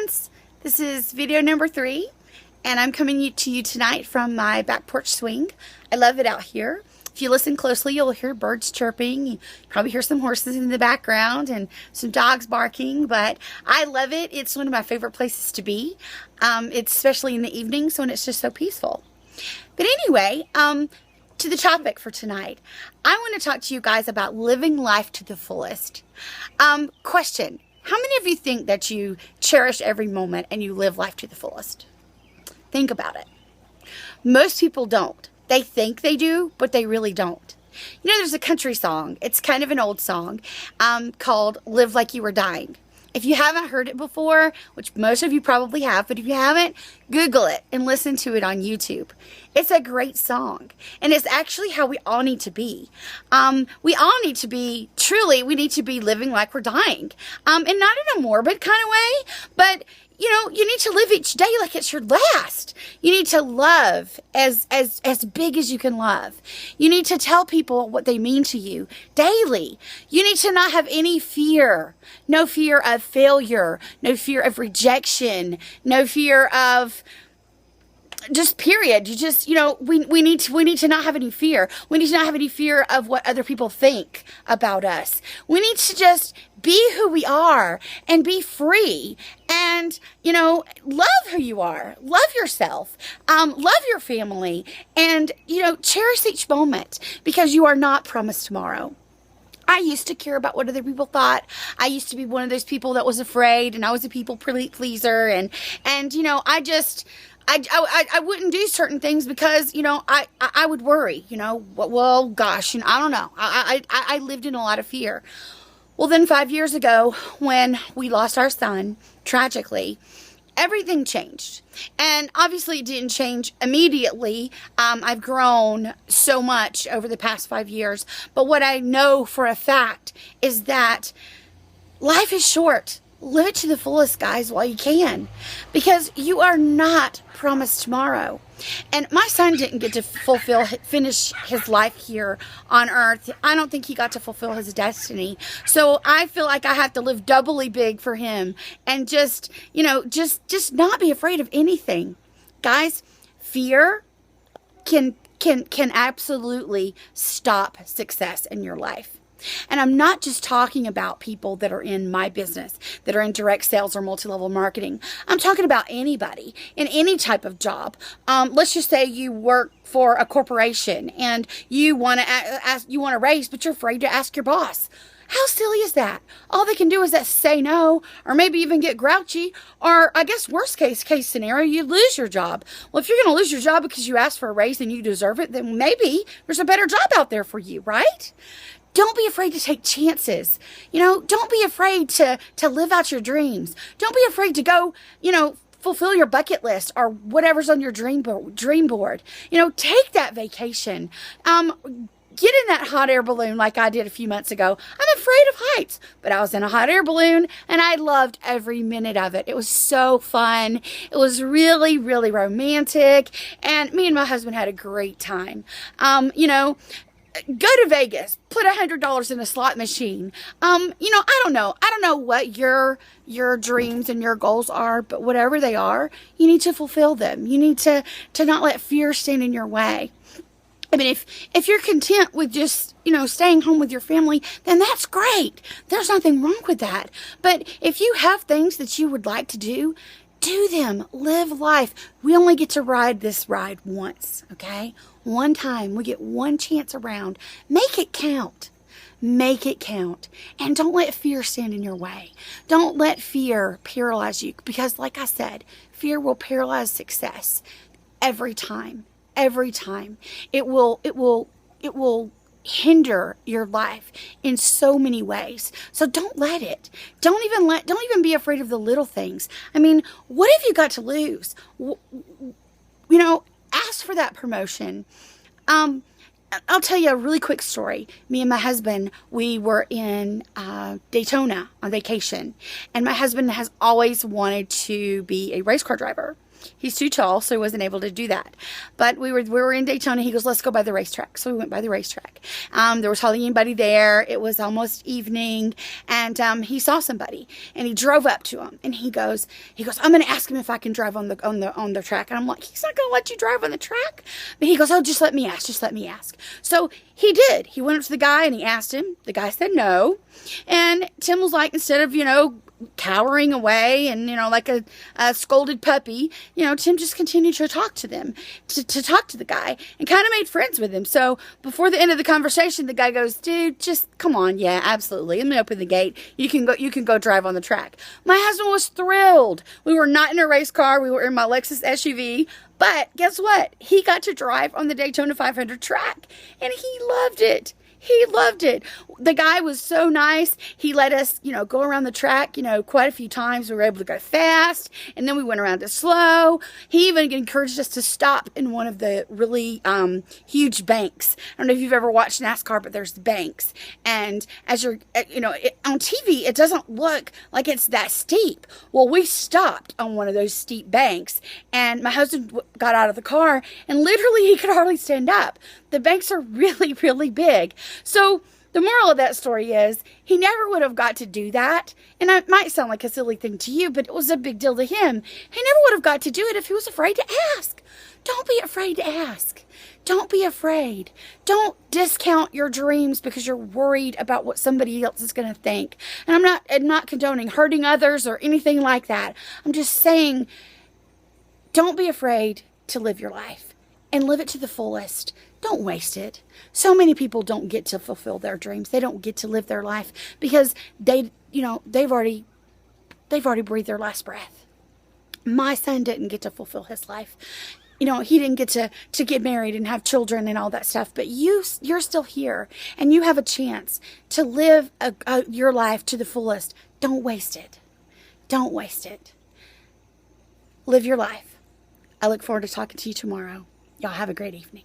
friends, this is video number 3 and I'm coming to you tonight from my back porch swing. I love it out here. If you listen closely, you'll hear birds chirping. You probably hear some horses in the background and some dogs barking, but I love it. It's one of my favorite places to be. It's especially in the evenings when it's just so peaceful. But anyway, to the topic for tonight, I want to talk to you guys about living life to the fullest. Question: how many of you think that you cherish every moment and you live life to the fullest? Think about it. Most people don't. They think they do, but they really don't. You know, there's a country song. It's kind of an old song called Live Like You Were Dying. If you haven't heard it before, which most of you probably have, but if you haven't, Google it and listen to it on YouTube. It's a great song, and it's actually how we all need to be. We all need to be, truly, we need to be living like we're dying. And not in a morbid kind of way, but you know, you need to live each day like it's your last. You need to love as big as you can love. You need to tell people what they mean to you daily. You need to not have any fear. No fear of failure. No fear of rejection. No fear of just period. You just, you know, we need to not have any fear. We need to not have any fear of what other people think about us. We need to just be who we are and be free and, you know, love who you are. Love yourself. Love your family and, you know, cherish each moment because you are not promised tomorrow. I used to care about what other people thought. I used to be one of those people that was afraid, and I was a people pleaser, and you know, I wouldn't do certain things because, you know, I would worry, you know, well, gosh, you know, I don't know. I lived in a lot of fear. Well, then 5 years ago, when we lost our son, tragically, everything changed. And obviously it didn't change immediately. I've grown so much over the past 5 years. But what I know for a fact is that life is short. Live it to the fullest, guys, while you can. Because you are not promised tomorrow. And my son didn't get to finish his life here on earth. I don't think he got to fulfill his destiny. So I feel like I have to live doubly big for him. And just, you know, just not be afraid of anything. Guys, fear can absolutely stop success in your life. And I'm not just talking about people that are in my business, that are in direct sales or multi-level marketing. I'm talking about anybody in any type of job. Let's just say you work for a corporation and you want to raise, but you're afraid to ask your boss. How silly is that? All they can do is say no, or maybe even get grouchy, or I guess worst case scenario, you lose your job. Well, if you're going to lose your job because you asked for a raise and you deserve it, then maybe there's a better job out there for you, right? Don't be afraid to take chances. You know, don't be afraid to live out your dreams. Don't be afraid to go, you know, fulfill your bucket list or whatever's on your dream board. You know, take that vacation. Get in that hot air balloon like I did a few months ago. I'm afraid of heights, but I was in a hot air balloon and I loved every minute of it. It was so fun. It was really, really romantic. And me and my husband had a great time. You know, go to Vegas, put $100 in a slot machine. You know, I don't know what your dreams and your goals are, but whatever they are, you need to fulfill them. You need to not let fear stand in your way. I mean, if you're content with just, you know, staying home with your family, then that's great. There's nothing wrong with that. But if you have things that you would like to do them. Live life. We only get to ride this ride once, okay? One time. We get one chance around. Make it count. Make it count. And don't let fear stand in your way. Don't let fear paralyze you, because like I said, fear will paralyze success every time. Every time. It will hinder your life in so many ways. So don't let it. Don't even be afraid of the little things. I mean, what have you got to lose? You know, ask for that promotion. I'll tell you a really quick story. Me and my husband, we were in Daytona on vacation, and my husband has always wanted to be a race car driver. He's too tall, so he wasn't able to do that. But we were in Daytona. He goes, let's go by the racetrack. So we went by the racetrack. There was hardly anybody there. It was almost evening, and he saw somebody, and he drove up to him, and he goes, I'm going to ask him if I can drive on the track. And I'm like, he's not going to let you drive on the track. But he goes, oh, just let me ask. So he did. He went up to the guy and he asked him. The guy said no. And Tim was like, instead of, cowering away and, like a scolded puppy, Tim just continued to talk to them, to talk to the guy, and kind of made friends with him. So before the end of the conversation, the guy goes, dude, just come on. Yeah, absolutely. Let me open the gate. You can go drive on the track. My husband was thrilled. We were not in a race car. We were in my Lexus SUV. But guess what? He got to drive on the Daytona 500 track, and he loved it. He loved it. The guy was so nice. He let us, go around the track, quite a few times. We were able to go fast, and then we went around it slow. He even encouraged us to stop in one of the really huge banks. I don't know if you've ever watched NASCAR, but there's banks. And as you're, on TV, it doesn't look like it's that steep. Well, we stopped on one of those steep banks, and my husband got out of the car, and literally he could hardly stand up. The banks are really, really big. So the moral of that story is he never would have got to do that. And it might sound like a silly thing to you, but it was a big deal to him. He never would have got to do it if he was afraid to ask. Don't be afraid to ask. Don't be afraid. Don't discount your dreams because you're worried about what somebody else is going to think. And I'm not condoning hurting others or anything like that. I'm just saying, don't be afraid to live your life and live it to the fullest. Don't waste it. So many people don't get to fulfill their dreams. They don't get to live their life because they've already breathed their last breath. My son didn't get to fulfill his life. He didn't get to get married and have children and all that stuff. But you're still here, and you have a chance to live your life to the fullest. Don't waste it. Don't waste it. Live your life. I look forward to talking to you tomorrow. Y'all have a great evening.